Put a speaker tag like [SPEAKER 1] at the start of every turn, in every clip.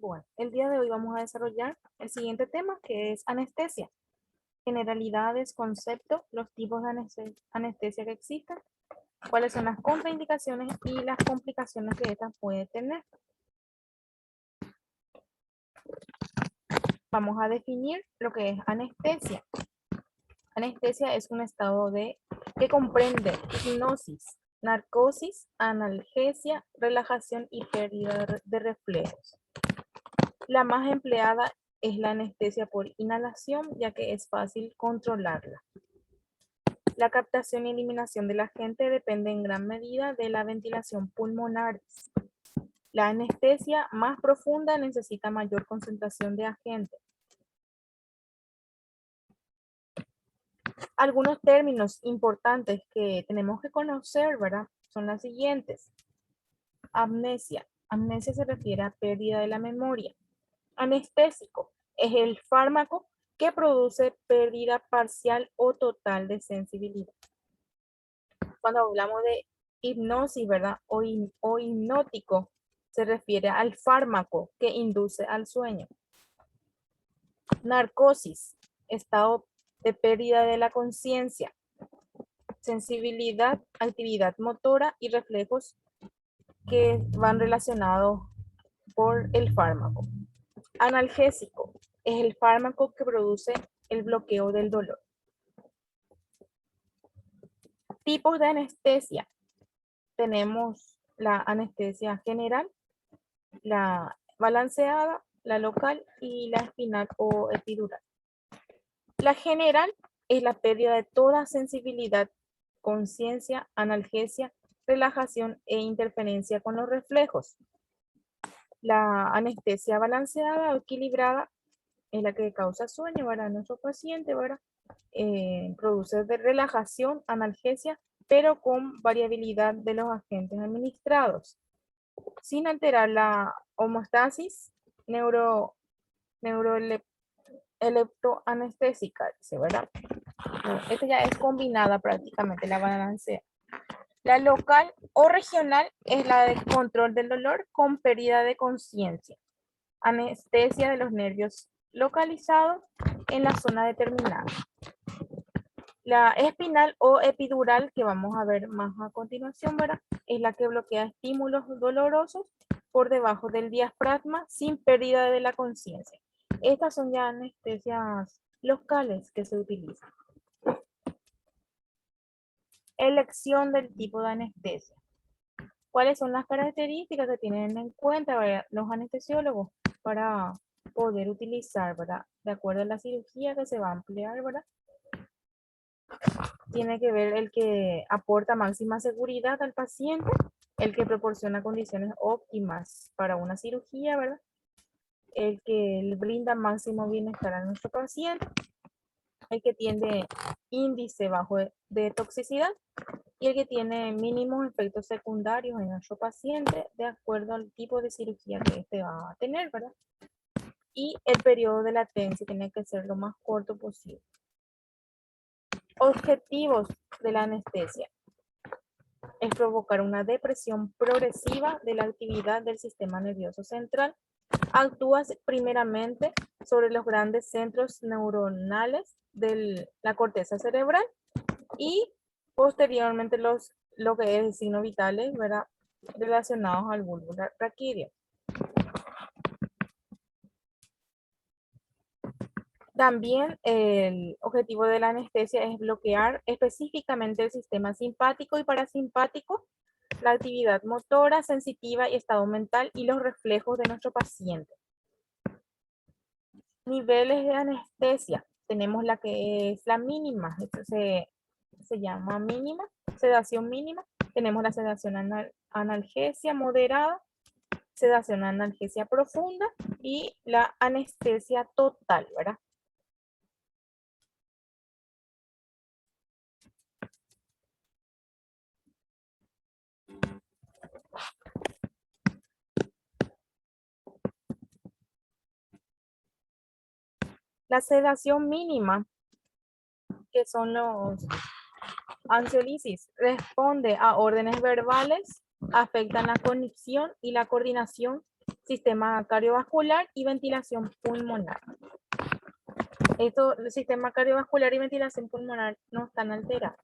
[SPEAKER 1] Bueno, el día de hoy vamos a desarrollar el siguiente tema que es anestesia. Generalidades, concepto, los tipos de anestesia que existen, cuáles son las contraindicaciones y las complicaciones que esta puede tener. Vamos a definir lo que es anestesia. Anestesia es un estado que comprende hipnosis, narcosis, analgesia, relajación y pérdida de reflejos. La más empleada es la anestesia por inhalación, ya que es fácil controlarla. La captación y eliminación del agente depende en gran medida de la ventilación pulmonar. La anestesia más profunda necesita mayor concentración de agente. Algunos términos importantes que tenemos que conocer, ¿verdad? Son las siguientes. Amnesia. Amnesia se refiere a pérdida de la memoria. Anestésico es el fármaco que produce pérdida parcial o total de sensibilidad. Cuando hablamos de hipnosis, ¿verdad? O hipnótico, se refiere al fármaco que induce al sueño. Narcosis, estado de pérdida de la conciencia. Sensibilidad, actividad motora y reflejos que van relacionados por el fármaco. Analgésico es el fármaco que produce el bloqueo del dolor. Tipos de anestesia. Tenemos la anestesia general, la balanceada, la local y la espinal o epidural. La general es la pérdida de toda sensibilidad, conciencia, analgesia, relajación e interferencia con los reflejos. La anestesia balanceada o equilibrada es la que causa sueño, ¿verdad? Nuestro paciente, ¿verdad? Produce de relajación, analgesia, pero con variabilidad de los agentes administrados, sin alterar la homeostasis neuroelectroanestésica, dice, ¿verdad? Esta ya es combinada prácticamente, la balancea. La local o regional es la de control del dolor con pérdida de conciencia. Anestesia de los nervios localizados en la zona determinada. La espinal o epidural, que vamos a ver más a continuación, ¿verdad? Es la que bloquea estímulos dolorosos por debajo del diafragma sin pérdida de la conciencia. Estas son ya anestesias locales que se utilizan. Elección del tipo de anestesia. ¿Cuáles son las características que tienen en cuenta, ¿verdad?, los anestesiólogos para poder utilizar, ¿verdad?, de acuerdo a la cirugía que se va a emplear, ¿verdad? Tiene que ver el que aporta máxima seguridad al paciente, el que proporciona condiciones óptimas para una cirugía, ¿verdad? El que le brinda máximo bienestar a nuestro paciente, el que tiene índice bajo de toxicidad y el que tiene mínimos efectos secundarios en nuestro paciente de acuerdo al tipo de cirugía que este va a tener, ¿verdad? Y el periodo de latencia tiene que ser lo más corto posible. Objetivos de la anestesia es provocar una depresión progresiva de la actividad del sistema nervioso central. Actúa primeramente sobre los grandes centros neuronales de la corteza cerebral y posteriormente lo que es signos vitales, ¿verdad?, relacionados al bulbo raquídeo. También el objetivo de la anestesia es bloquear específicamente el sistema simpático y parasimpático, la actividad motora, sensitiva y estado mental y los reflejos de nuestro paciente. Niveles de anestesia. Tenemos la que es la mínima, esto se llama mínima, sedación mínima. Tenemos la sedación analgesia moderada, sedación analgesia profunda y la anestesia total, ¿verdad? La sedación mínima, que son los ansiolisis, responde a órdenes verbales, afectan la cognición y la coordinación sistema cardiovascular y ventilación pulmonar. El sistema cardiovascular y ventilación pulmonar no están alterados.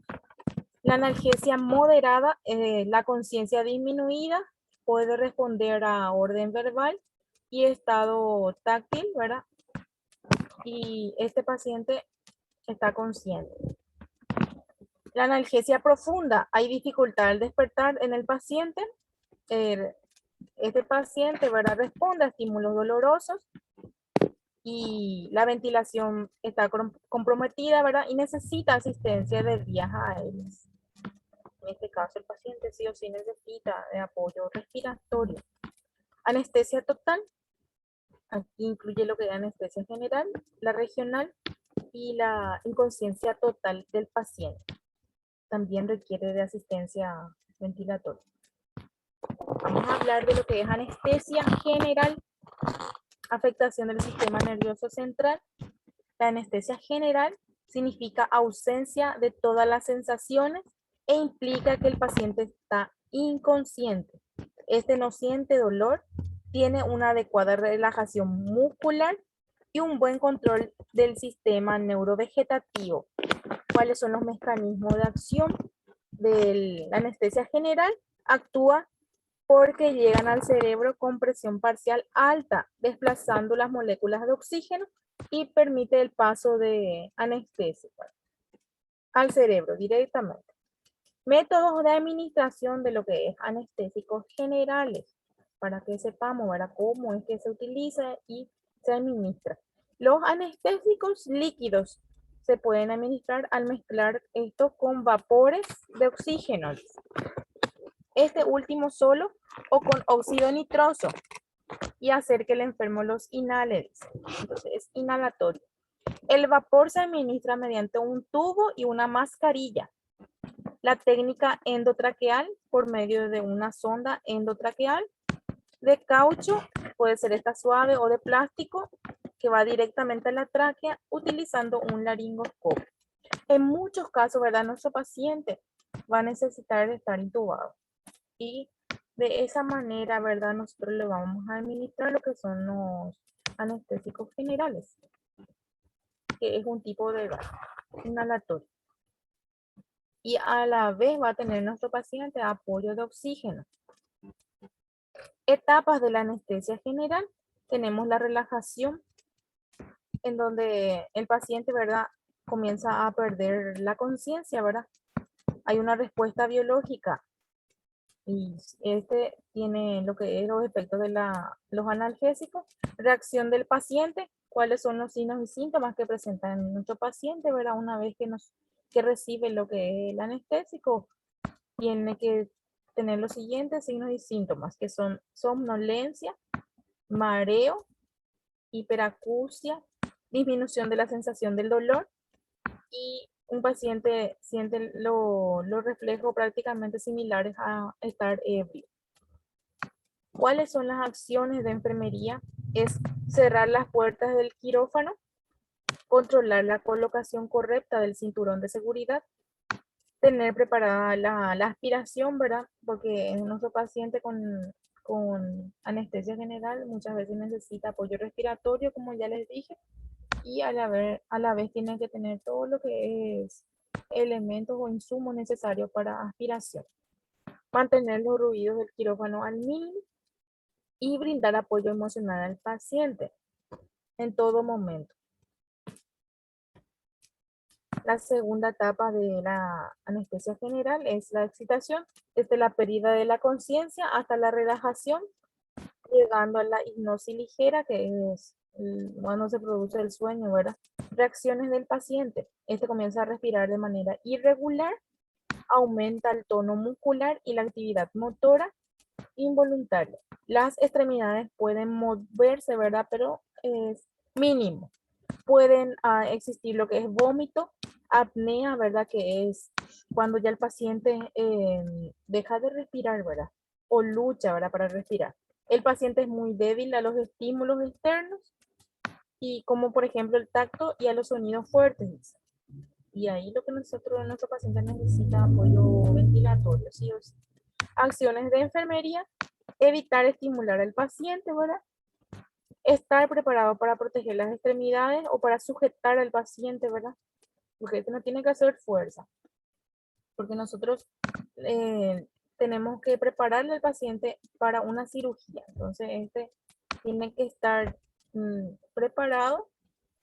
[SPEAKER 1] La analgesia moderada, la conciencia disminuida, puede responder a orden verbal y estado táctil, ¿verdad? Y este paciente está consciente. La analgesia profunda, hay dificultad al despertar en el paciente. Este paciente, ¿verdad?, responde a estímulos dolorosos y la ventilación está comprometida, ¿verdad? Y necesita asistencia de vías aéreas. En este caso, el paciente sí o sí necesita de apoyo respiratorio. Anestesia total. Aquí incluye lo que es anestesia general, la regional y la inconsciencia total del paciente. También requiere de asistencia ventilatoria. Vamos a hablar de lo que es anestesia general, afectación del sistema nervioso central. La anestesia general significa ausencia de todas las sensaciones e implica que el paciente está inconsciente. Este no siente dolor, tiene una adecuada relajación muscular y un buen control del sistema neurovegetativo. ¿Cuáles son los mecanismos de acción de la anestesia general? Actúa porque llegan al cerebro con presión parcial alta, desplazando las moléculas de oxígeno y permite el paso de anestésico al cerebro directamente. Métodos de administración de lo que es anestésicos generales, para que sepamos, ¿verdad?, cómo es que se utiliza y se administra. Los anestésicos líquidos se pueden administrar al mezclar esto con vapores de oxígeno. Este último solo o con óxido nitroso y hacer que el enfermo los inhale. Entonces es inhalatorio. El vapor se administra mediante un tubo y una mascarilla. La técnica endotraqueal por medio de una sonda endotraqueal de caucho, puede ser esta suave o de plástico, que va directamente a la tráquea utilizando un laringoscopio. En muchos casos, ¿verdad?, nuestro paciente va a necesitar estar intubado. Y de esa manera, ¿verdad?, nosotros le vamos a administrar lo que son los anestésicos generales, que es un tipo de gas inhalatorio. Y a la vez va a tener nuestro paciente apoyo de oxígeno. Etapas de la anestesia general. Tenemos la relajación, en donde el paciente, ¿verdad?, comienza a perder la conciencia, ¿verdad? Hay una respuesta biológica y este tiene lo que es los efectos de los analgésicos. Reacción del paciente, cuáles son los signos y síntomas que presenta nuestro paciente, ¿verdad? Una vez que recibe lo que es el anestésico, tiene que tener los siguientes signos y síntomas, que son somnolencia, mareo, hiperacusia, disminución de la sensación del dolor, y un paciente siente los reflejos prácticamente similares a estar ebrio. ¿Cuáles son las acciones de enfermería? Es cerrar las puertas del quirófano, controlar la colocación correcta del cinturón de seguridad, tener preparada la aspiración, ¿verdad? Porque nuestro paciente con anestesia general muchas veces necesita apoyo respiratorio, como ya les dije, y a la vez tiene que tener todo lo que es elementos o insumos necesarios para aspiración. Mantener los ruidos del quirófano al mínimo y brindar apoyo emocional al paciente en todo momento. La segunda etapa de la anestesia general es la excitación, desde la pérdida de la conciencia hasta la relajación, llegando a la hipnosis ligera, que es cuando se produce el sueño, ¿verdad? Reacciones del paciente. Este comienza a respirar de manera irregular, aumenta el tono muscular y la actividad motora involuntaria. Las extremidades pueden moverse, ¿verdad? Pero es mínimo. Pueden existir lo que es vómito, apnea, ¿verdad? Que es cuando ya el paciente deja de respirar, ¿verdad? O lucha, ¿verdad?, para respirar. El paciente es muy débil a los estímulos externos, y como por ejemplo el tacto y a los sonidos fuertes. Y ahí lo que nuestro paciente necesita apoyo ventilatorio, sí o sí. Acciones de enfermería, Evitar estimular al paciente, ¿verdad? Estar preparado para proteger las extremidades o para sujetar al paciente, ¿verdad? Porque esto no tiene que hacer fuerza, porque nosotros tenemos que prepararle al paciente para una cirugía. Entonces, este tiene que estar preparado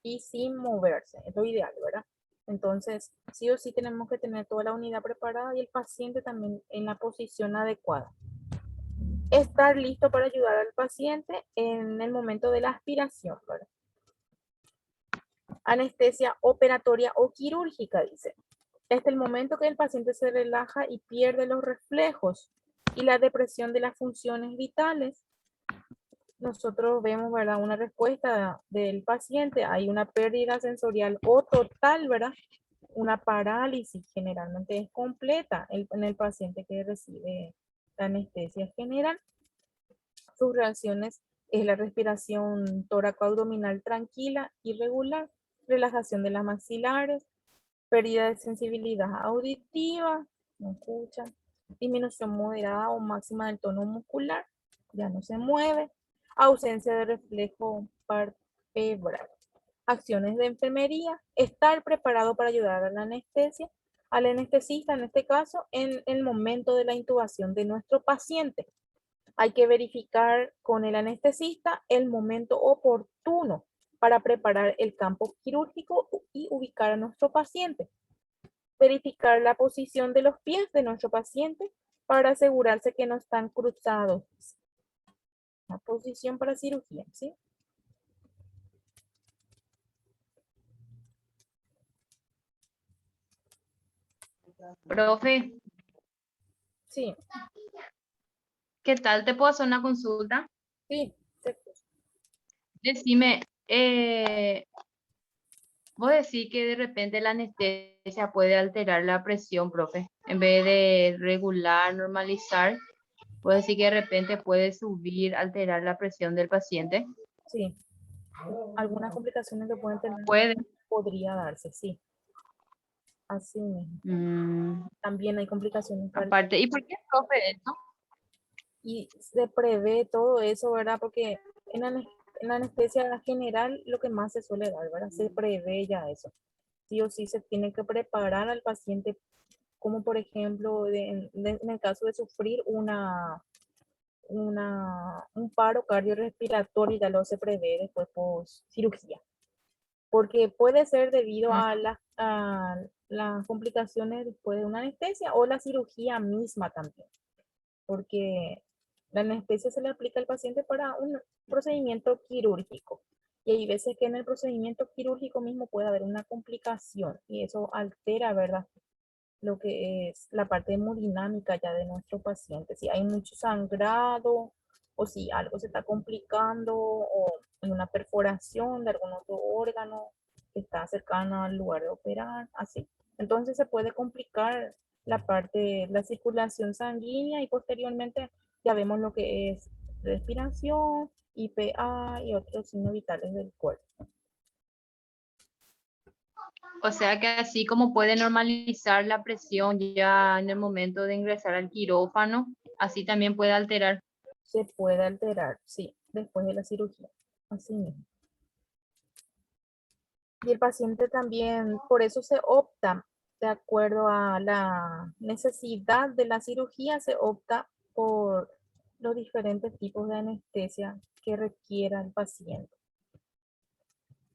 [SPEAKER 1] y sin moverse. Es lo ideal, ¿verdad? Entonces, sí o sí tenemos que tener toda la unidad preparada y el paciente también en la posición adecuada. Estar listo para ayudar al paciente en el momento de la aspiración, ¿verdad? Anestesia operatoria o quirúrgica, dice. Es el momento que el paciente se relaja y pierde los reflejos y la depresión de las funciones vitales. Nosotros vemos, ¿verdad? Una respuesta del paciente. Hay una pérdida sensorial o total, ¿verdad? Una parálisis generalmente es completa en el paciente que recibe la anestesia general. Sus reacciones es la respiración tóraco-abdominal tranquila y regular, relajación de las maxilares, pérdida de sensibilidad auditiva, no escucha, disminución moderada o máxima del tono muscular, ya no se mueve, ausencia de reflejo palpebral. Acciones de enfermería, estar preparado para ayudar a la anestesia, al anestesista en este caso, en el momento de la intubación de nuestro paciente. Hay que verificar con el anestesista el momento oportuno para preparar el campo quirúrgico y ubicar a nuestro paciente. Verificar la posición de los pies de nuestro paciente para asegurarse que no están cruzados. La posición para cirugía, ¿sí?
[SPEAKER 2] Profe,
[SPEAKER 1] Sí,
[SPEAKER 2] ¿qué tal? ¿Te puedo hacer una consulta?
[SPEAKER 1] sí.
[SPEAKER 2] Decime, vos decís que de repente la anestesia puede alterar la presión, profe. En vez de regular, normalizar, vos decís que de repente puede subir, alterar la presión del paciente.
[SPEAKER 1] Sí, algunas complicaciones que pueden tener
[SPEAKER 2] Puede.
[SPEAKER 1] podría darse, sí. Así mismo.
[SPEAKER 2] Mm,
[SPEAKER 1] También hay complicaciones
[SPEAKER 2] aparte, ¿y por qué, profe, eso?
[SPEAKER 1] y se prevé todo eso, ¿verdad? Porque en la anestesia general lo que más se suele dar, ¿verdad? Se prevé ya eso. Sí o sí se tiene que preparar al paciente, como por ejemplo, en el caso de sufrir un paro cardiorrespiratorio, ya lo se prevé después post cirugía. Porque puede ser debido
[SPEAKER 2] Mm,
[SPEAKER 1] a las complicaciones después de una anestesia o la cirugía misma también. Porque la anestesia se le aplica al paciente para un procedimiento quirúrgico. Y hay veces que en el procedimiento quirúrgico mismo puede haber una complicación y eso altera, ¿verdad? Lo que es la parte hemodinámica ya de nuestro paciente. Si hay mucho sangrado o si algo se está complicando o en una perforación de algún otro órgano que está cercano al lugar de operar, así. Entonces se puede complicar la parte, la circulación sanguínea y posteriormente ya vemos lo que es respiración, IPA y otros signos vitales del cuerpo.
[SPEAKER 2] O sea que así como puede normalizar la presión ya en el momento de ingresar al quirófano, así también puede alterar.
[SPEAKER 1] Se puede alterar, sí, después de la cirugía. Así mismo. Y el paciente también, por eso se opta, de acuerdo a la necesidad de la cirugía, se opta por los diferentes tipos de anestesia que requiera el paciente.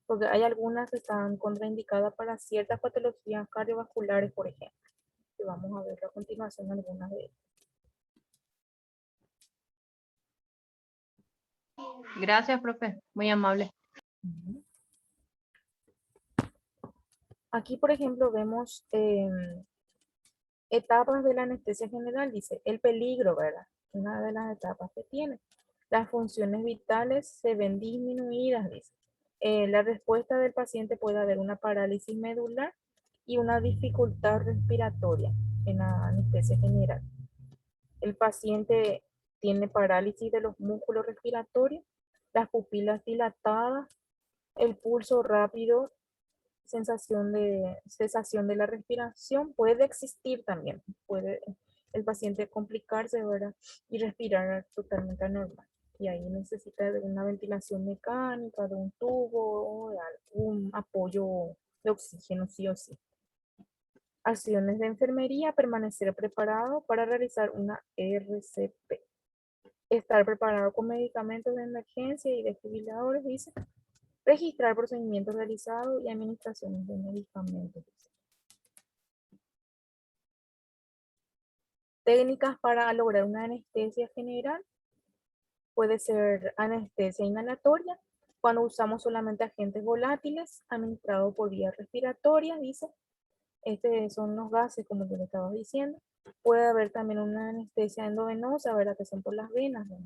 [SPEAKER 1] Porque hay algunas que están contraindicadas para ciertas patologías cardiovasculares, por ejemplo. Que vamos a ver a continuación algunas de ellas.
[SPEAKER 2] Gracias, profe. Muy amable.
[SPEAKER 1] Aquí, por ejemplo, vemos etapas de la anestesia general, dice, el peligro, ¿verdad? Una de las etapas que tiene. Las funciones vitales se ven disminuidas, dice. La respuesta del paciente puede haber una parálisis medular y una dificultad respiratoria en la anestesia general. El paciente tiene parálisis de los músculos respiratorios, las pupilas dilatadas, el pulso rápido, sensación de cesación de la respiración puede existir también, puede el paciente complicarse, ¿verdad? Y respirar totalmente anormal. Y ahí necesita de una ventilación mecánica, de un tubo, o de algún apoyo de oxígeno, sí o sí. Acciones de enfermería: permanecer preparado para realizar una RCP. Estar preparado con medicamentos de emergencia y desfibriladores, dice. Registrar procedimientos realizados y administraciones de medicamentos. Técnicas para lograr una anestesia general. Puede ser anestesia inhalatoria, cuando usamos solamente agentes volátiles administrados por vía respiratoria, dice. Son los gases, como yo le estaba diciendo. Puede haber también una anestesia endovenosa, ¿verdad? Que son por las venas, ¿verdad?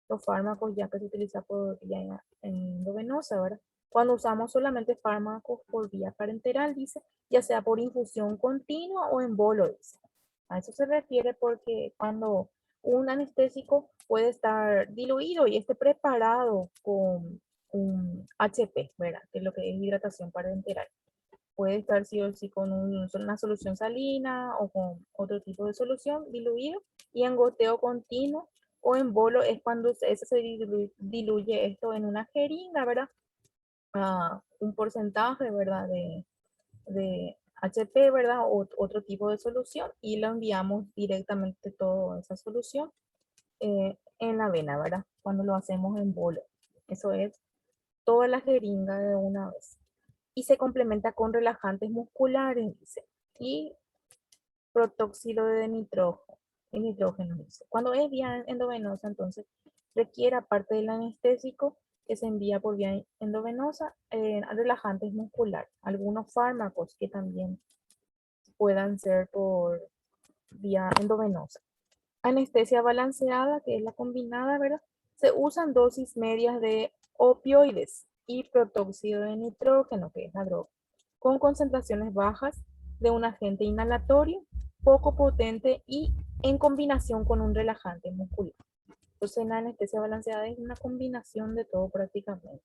[SPEAKER 1] Los fármacos ya que se utiliza por vía endovenosa, ¿verdad? Cuando usamos solamente fármacos por vía parenteral, dice, ya sea por infusión continua o en bolo, dice. A eso se refiere porque cuando un anestésico puede estar diluido y esté preparado con un HP, ¿verdad? Que es lo que es hidratación parenteral. Puede estar sí o sí con una solución salina o con otro tipo de solución diluido, y en goteo continuo o en bolo es cuando se diluye esto en una jeringa, ¿verdad? Un porcentaje, ¿verdad? De HP, ¿verdad? O otro tipo de solución, y lo enviamos directamente toda esa solución en la vena, ¿verdad? Cuando lo hacemos en bolo. Eso es toda la jeringa de una vez. Y se complementa con relajantes musculares, dice, y protóxido de nitrógeno, dice. Cuando es vía endovenosa, entonces requiere, aparte del anestésico que se envía por vía endovenosa, relajantes musculares, algunos fármacos que también puedan ser por vía endovenosa. Anestesia balanceada, que es la combinada, ¿verdad? Se usan dosis medias de opioides y protóxido de nitrógeno, que es la droga, con concentraciones bajas de un agente inhalatorio poco potente y en combinación con un relajante muscular. Entonces, la anestesia balanceada es una combinación de todo prácticamente.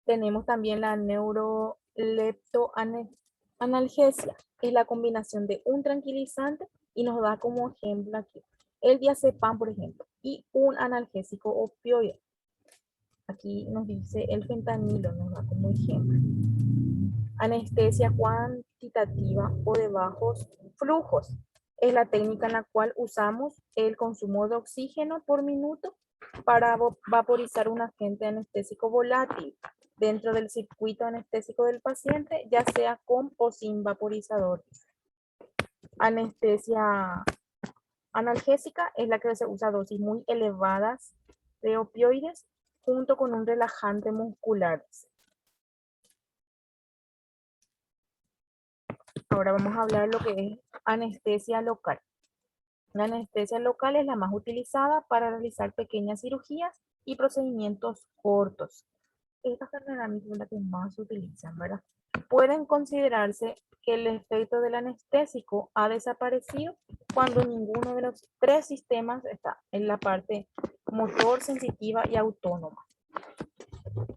[SPEAKER 1] Tenemos también la neuroleptoanalgesia, es la combinación de un tranquilizante, y nos da como ejemplo aquí el diazepam, por ejemplo, y un analgésico opioide. Aquí nos dice el fentanilo, nos da como ejemplo. Anestesia cuantitativa o de bajos flujos es la técnica en la cual usamos el consumo de oxígeno por minuto para vaporizar un agente anestésico volátil dentro del circuito anestésico del paciente, ya sea con o sin vaporizador. Anestesia analgésica es la que se usa dosis muy elevadas de opioides junto con un relajante muscular. Ahora vamos a hablar lo que es anestesia local. La anestesia local es la más utilizada para realizar pequeñas cirugías y procedimientos cortos. Esta generalmente es la que más se utilizan, ¿verdad? Pueden considerarse que el efecto del anestésico ha desaparecido cuando ninguno de los tres sistemas está en la parte motor, sensitiva y autónoma.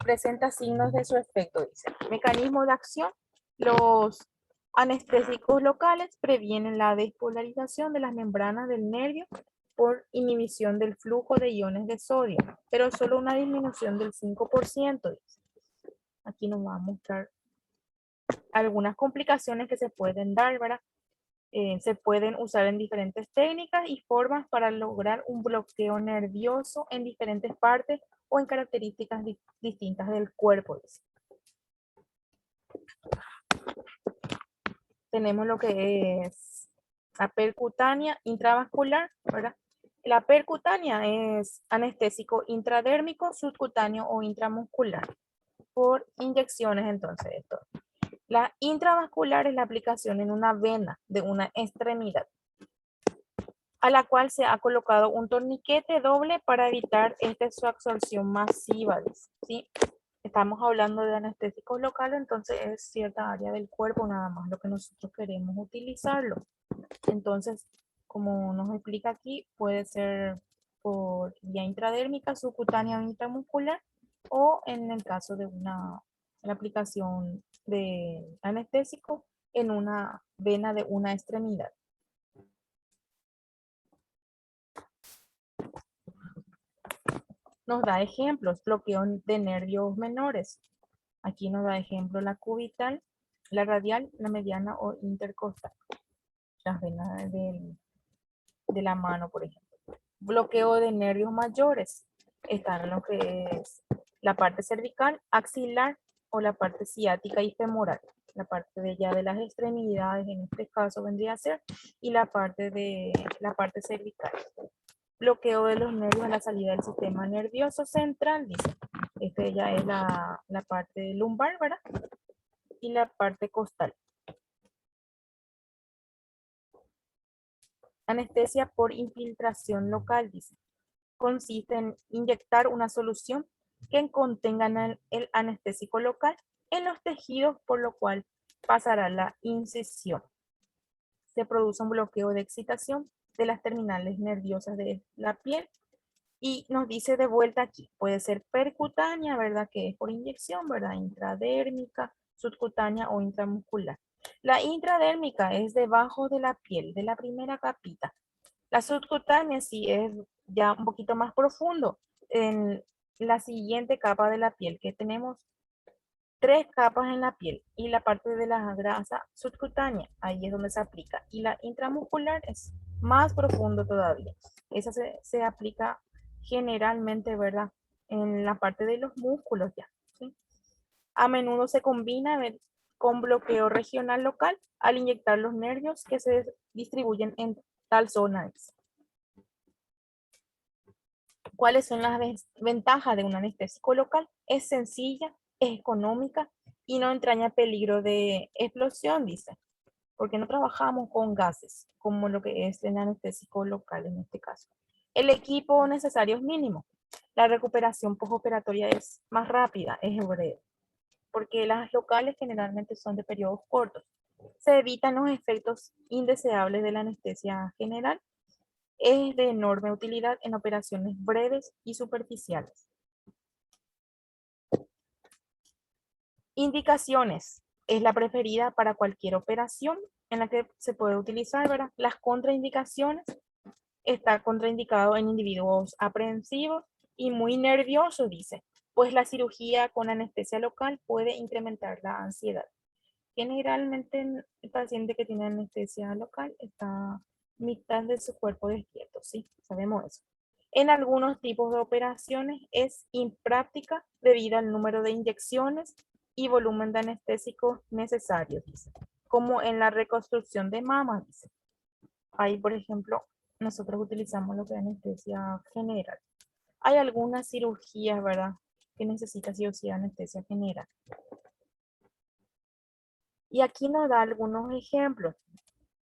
[SPEAKER 1] Presenta signos de su efecto, dice. Mecanismo de acción: los anestésicos locales previenen la despolarización de las membranas del nervio por inhibición del flujo de iones de sodio, pero solo una disminución del 5%, dice. Aquí nos va a mostrar algunas complicaciones que se pueden dar, ¿verdad? Se pueden usar en diferentes técnicas y formas para lograr un bloqueo nervioso en diferentes partes o en características distintas del cuerpo. Tenemos lo que es la percutánea intravascular, ¿verdad? La percutánea es anestésico intradérmico, subcutáneo o intramuscular por inyecciones, entonces esto. La intravascular es la aplicación en una vena de una extremidad, a la cual se ha colocado un torniquete doble para evitar su absorción masiva, ¿sí? Estamos hablando de anestésicos locales, entonces es cierta área del cuerpo nada más lo que nosotros queremos utilizarlo. Entonces, como nos explica aquí, puede ser por vía intradérmica, subcutánea o intramuscular, o en el caso de una la aplicación de anestésico en una vena de una extremidad. Nos da ejemplos, bloqueo de nervios menores. Aquí nos da ejemplo la cubital, la radial, la mediana o intercostal. Las venas de la mano, por ejemplo. Bloqueo de nervios mayores. Están en lo que es la parte cervical, axilar o la parte ciática y femoral. La parte de ya de las extremidades, en este caso vendría a ser, y la parte cervical. Bloqueo de los nervios a la salida del sistema nervioso central, dice. Este ya es la parte lumbar, ¿verdad? Y la parte costal. Anestesia por infiltración local, dice. Consiste en inyectar una solución que contenga el anestésico local en los tejidos, por lo cual pasará la incisión. Se produce un bloqueo de excitación de las terminales nerviosas de la piel y nos dice de vuelta aquí, puede ser percutánea, ¿verdad? Que es por inyección, ¿verdad? Intradérmica, subcutánea o intramuscular. La intradérmica es debajo de la piel, de la primera capita. La subcutánea sí es ya un poquito más profundo en la siguiente capa de la piel, que tenemos 3 capas en la piel y la parte de la grasa subcutánea, ahí es donde se aplica. Y la intramuscular es más profundo todavía. Esa se aplica generalmente, ¿verdad? En la parte de los músculos ya. ¿Sí? A menudo se combina con bloqueo regional local al inyectar los nervios que se distribuyen en tal zona. ¿Cuáles son las ventajas de un anestésico local? Es sencilla, es económica y no entraña peligro de explosión, dice, porque no trabajamos con gases, como lo que es el anestésico local en este caso. El equipo necesario es mínimo. La recuperación postoperatoria es más rápida, es breve, porque las locales generalmente son de periodos cortos. Se evitan los efectos indeseables de la anestesia general. Es de enorme utilidad en operaciones breves y superficiales. Indicaciones. Es la preferida para cualquier operación en la que se puede utilizar, ¿verdad? Las contraindicaciones. Está contraindicado en individuos aprensivos y muy nerviosos, dice, pues la cirugía con anestesia local puede incrementar la ansiedad. Generalmente el paciente que tiene anestesia local está mitad de su cuerpo despierto, sí, sabemos eso. En algunos tipos de operaciones es impráctica debido al número de inyecciones y volumen de anestésicos necesarios, dice, como en la reconstrucción de mama, dice. Ahí, por ejemplo, nosotros utilizamos lo que es anestesia general. Hay algunas cirugías, ¿verdad?, que necesita sí o sí anestesia general. Y aquí nos da algunos ejemplos.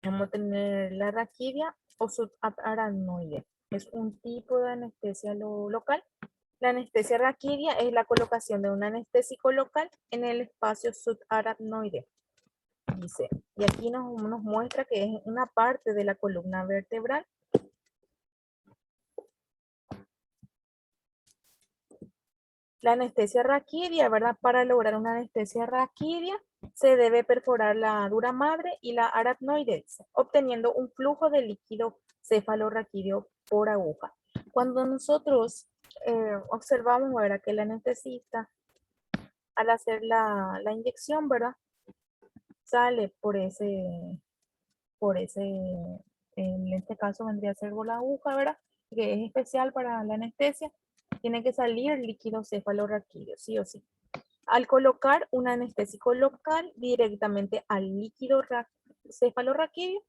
[SPEAKER 1] Vamos a tener la raquidia o subaracnoide. Es un tipo de anestesia local. La anestesia raquidia es la colocación de un anestésico local en el espacio subaracnoide. Dice, y aquí nos muestra que es una parte de la columna vertebral. La anestesia raquidia, ¿verdad? Para lograr una anestesia raquidia se debe perforar la dura madre y la aracnoide, obteniendo un flujo de líquido cefalorraquídeo por aguja. Cuando nosotros observamos, ¿verdad?, que el anestesista al hacer la inyección, ¿verdad?, sale por ese, en este caso vendría a ser por la aguja, ¿verdad?, que es especial para la anestesia, tiene que salir líquido cefalorraquídeo, sí o sí. Al colocar un anestésico local directamente al líquido cefalorraquídeo,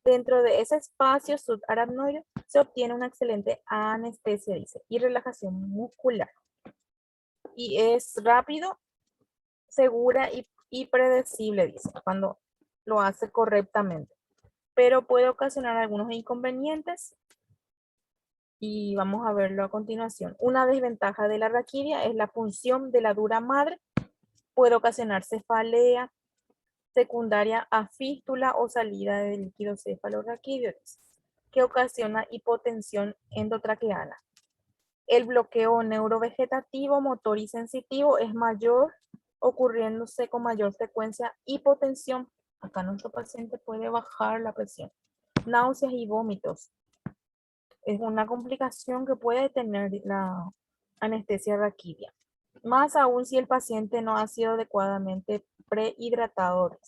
[SPEAKER 1] dentro de ese espacio subaracnoide se obtiene una excelente anestesia, dice, y relajación muscular. Y es rápido, segura y predecible, dice, cuando lo hace correctamente. Pero puede ocasionar algunos inconvenientes y vamos a verlo a continuación. Una desventaja de la raquidia es la punción de la dura madre. Puede ocasionar cefalea secundaria a fístula o salida de líquido cefalorraquídeo, que ocasiona hipotensión endotraqueana. El bloqueo neurovegetativo, motor y sensitivo es mayor ocurriéndose con mayor frecuencia hipotensión. Acá nuestro paciente puede bajar la presión. Náuseas y vómitos. Es una complicación que puede tener la anestesia raquídea. Más aún si el paciente no ha sido adecuadamente prehidratado.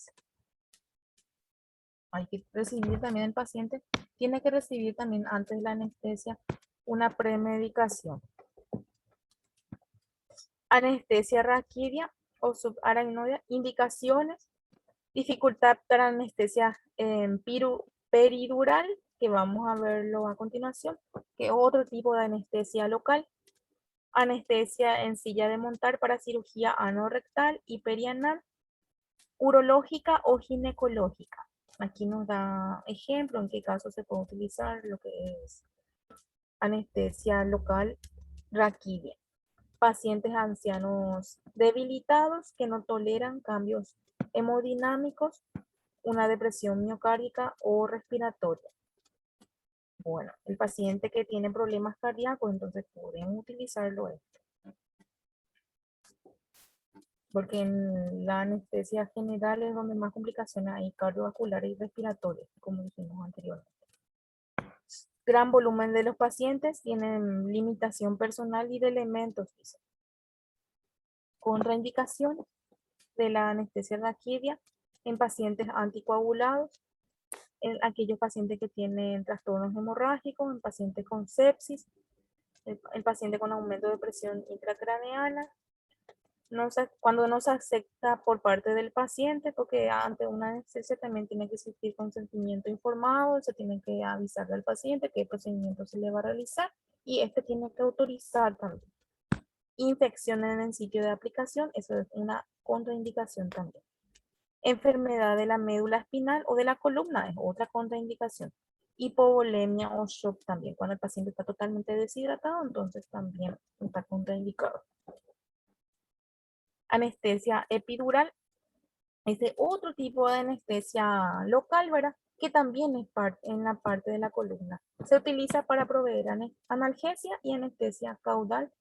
[SPEAKER 1] Hay que recibir también el paciente, tiene que recibir también antes de la anestesia una premedicación. Anestesia raquídea o subaracnoidea, indicaciones, dificultad para anestesia peridural, que vamos a verlo a continuación, que es otro tipo de anestesia local. Anestesia en silla de montar para cirugía anorrectal y perianal, urológica o ginecológica. Aquí nos da ejemplo en qué caso se puede utilizar lo que es anestesia local raquídea. Pacientes ancianos debilitados que no toleran cambios hemodinámicos, una depresión miocárdica o respiratoria. Bueno, el paciente que tiene problemas cardíacos, entonces podemos utilizarlo esto. Porque en la anestesia general es donde más complicaciones hay cardiovasculares y respiratorias, como dijimos anteriormente. Gran volumen de los pacientes tienen limitación personal y de elementos, dice. Contraindicaciones de la anestesia raquídea en pacientes anticoagulados, en aquellos pacientes que tienen trastornos hemorrágicos, en pacientes con sepsis, el paciente con aumento de presión intracraneana, cuando no se acepta por parte del paciente, porque ante una anestesia también tiene que existir consentimiento informado, se tiene que avisar al paciente qué procedimiento se le va a realizar y este tiene que autorizar también. Infección en el sitio de aplicación, eso es una contraindicación también. Enfermedad de la médula espinal o de la columna es otra contraindicación. Hipovolemia o shock también, cuando el paciente está totalmente deshidratado, entonces también está contraindicado. Anestesia epidural es de otro tipo de anestesia local, ¿verdad? Que también es en la parte de la columna. Se utiliza para proveer analgesia y anestesia caudal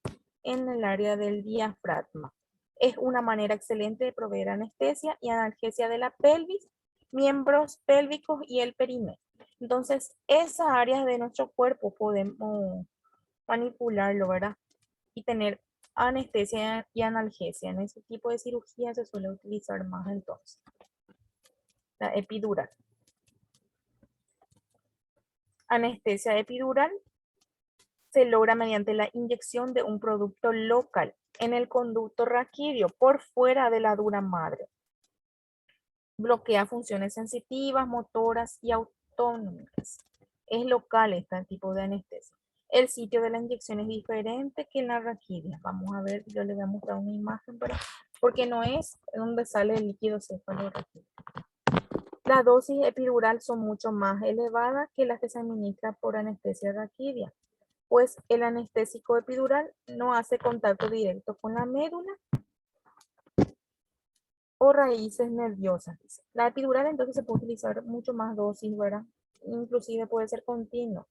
[SPEAKER 1] en el área del diafragma. Es una manera excelente de proveer anestesia y analgesia de la pelvis, miembros pélvicos y el perineo. Entonces, esas áreas de nuestro cuerpo podemos manipularlo, ¿verdad? Y tener anestesia y analgesia. En ese tipo de cirugía se suele utilizar más entonces. La epidural. Anestesia epidural se logra mediante la inyección de un producto local en el conducto raquídeo por fuera de la dura madre. Bloquea funciones sensitivas, motoras y autónomas. Es local este tipo de anestesia. El sitio de la inyección es diferente que en la raquídea. Vamos a ver, yo les voy a mostrar una imagen, pero porque no es donde sale el líquido cefalorraquídeo. Las dosis epidural son mucho más elevadas que las que se administran por anestesia raquídea, pues el anestésico epidural no hace contacto directo con la médula o raíces nerviosas. La epidural entonces se puede utilizar mucho más dosis, ¿verdad? Inclusive puede ser continuo.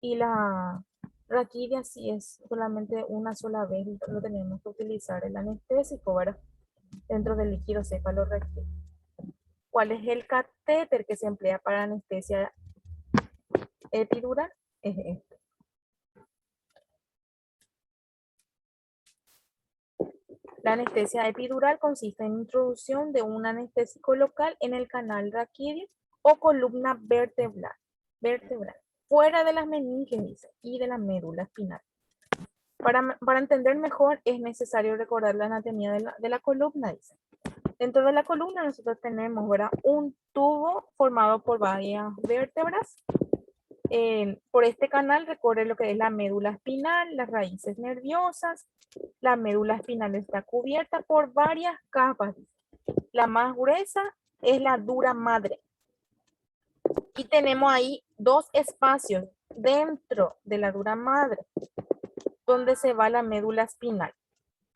[SPEAKER 1] Y la raquídea sí es solamente una sola vez, lo tenemos que utilizar el anestésico, ¿verdad? Dentro del líquido cefalorraquídeo. ¿Cuál es el catéter que se emplea para anestesia epidural? Es este. La anestesia epidural consiste en introducción de un anestésico local en el canal raquídeo o columna vertebral, fuera de las meninges y de la médula espinal. Para entender mejor es necesario recordar la anatomía de la columna, dice. Dentro de la columna nosotros tenemos, ¿verdad?, un tubo formado por varias vértebras. Por este canal recorre lo que es la médula espinal, las raíces nerviosas. La médula espinal está cubierta por varias capas. La más gruesa es la dura madre. Y tenemos ahí dos espacios dentro de la dura madre, donde se va la médula espinal.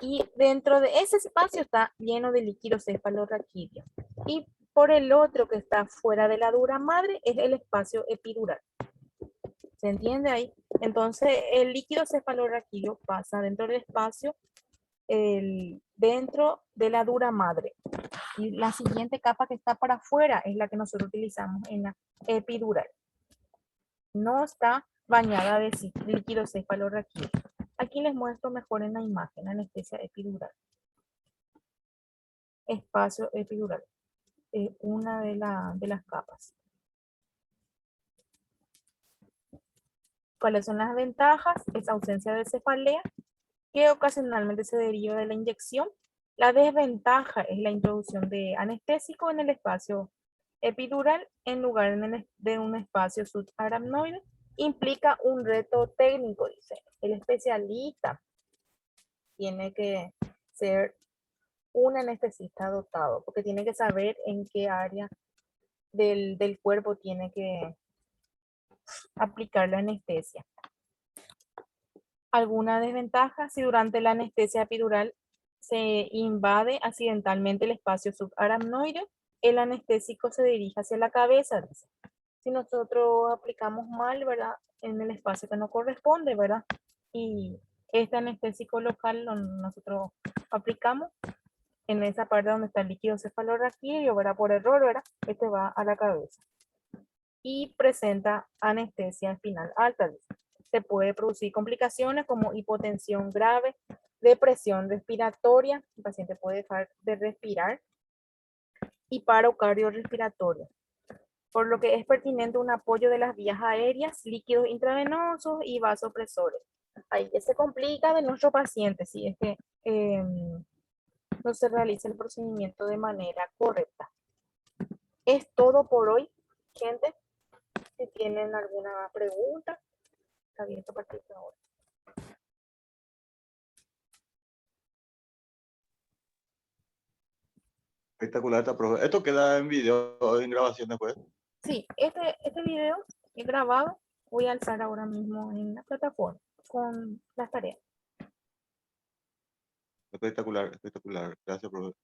[SPEAKER 1] Y dentro de ese espacio está lleno de líquido cefalorraquídeo. Y por el otro que está fuera de la dura madre es el espacio epidural. ¿Se entiende ahí? Entonces el líquido cefalorraquídeo pasa dentro del espacio dentro de la dura madre. Y la siguiente capa que está para afuera es la que nosotros utilizamos en la epidural. No está bañada de líquido cefalorraquídeo. Aquí les muestro mejor en la imagen, anestesia epidural. Espacio epidural. Una de las capas. ¿Cuáles son las ventajas? Es ausencia de cefalea, que ocasionalmente se deriva de la inyección. La desventaja es la introducción de anestésico en el espacio epidural en lugar de un espacio subaracnoide. Implica un reto técnico, dice. El especialista tiene que ser un anestesista dotado, porque tiene que saber en qué área del cuerpo tiene que aplicar la anestesia. ¿Alguna desventaja? Si durante la anestesia epidural se invade accidentalmente el espacio subaracnoide, el anestésico se dirige hacia la cabeza, dice. Si nosotros aplicamos mal, ¿verdad? En el espacio que no corresponde, ¿verdad? Y este anestésico local nosotros aplicamos en esa parte donde está el líquido cefalorraquídeo, ¿verdad? Por error, ¿verdad? Este va a la cabeza. Y presenta anestesia espinal alta, dice. Se puede producir complicaciones como hipotensión grave, depresión respiratoria, el paciente puede dejar de respirar, y paro cardiorrespiratorio, por lo que es pertinente un apoyo de las vías aéreas, líquidos intravenosos y vasopresores. Ahí que se complica de nuestro paciente si es que no se realiza el procedimiento de manera correcta. Es todo por hoy, gente. Si tienen alguna pregunta, está abierto a partir de ahora.
[SPEAKER 3] Espectacular esta profe. Esto queda en video o en grabación después.
[SPEAKER 1] Sí, este video es grabado. Voy a alzar ahora mismo en la plataforma con las tareas.
[SPEAKER 3] Espectacular, espectacular. Gracias, profe.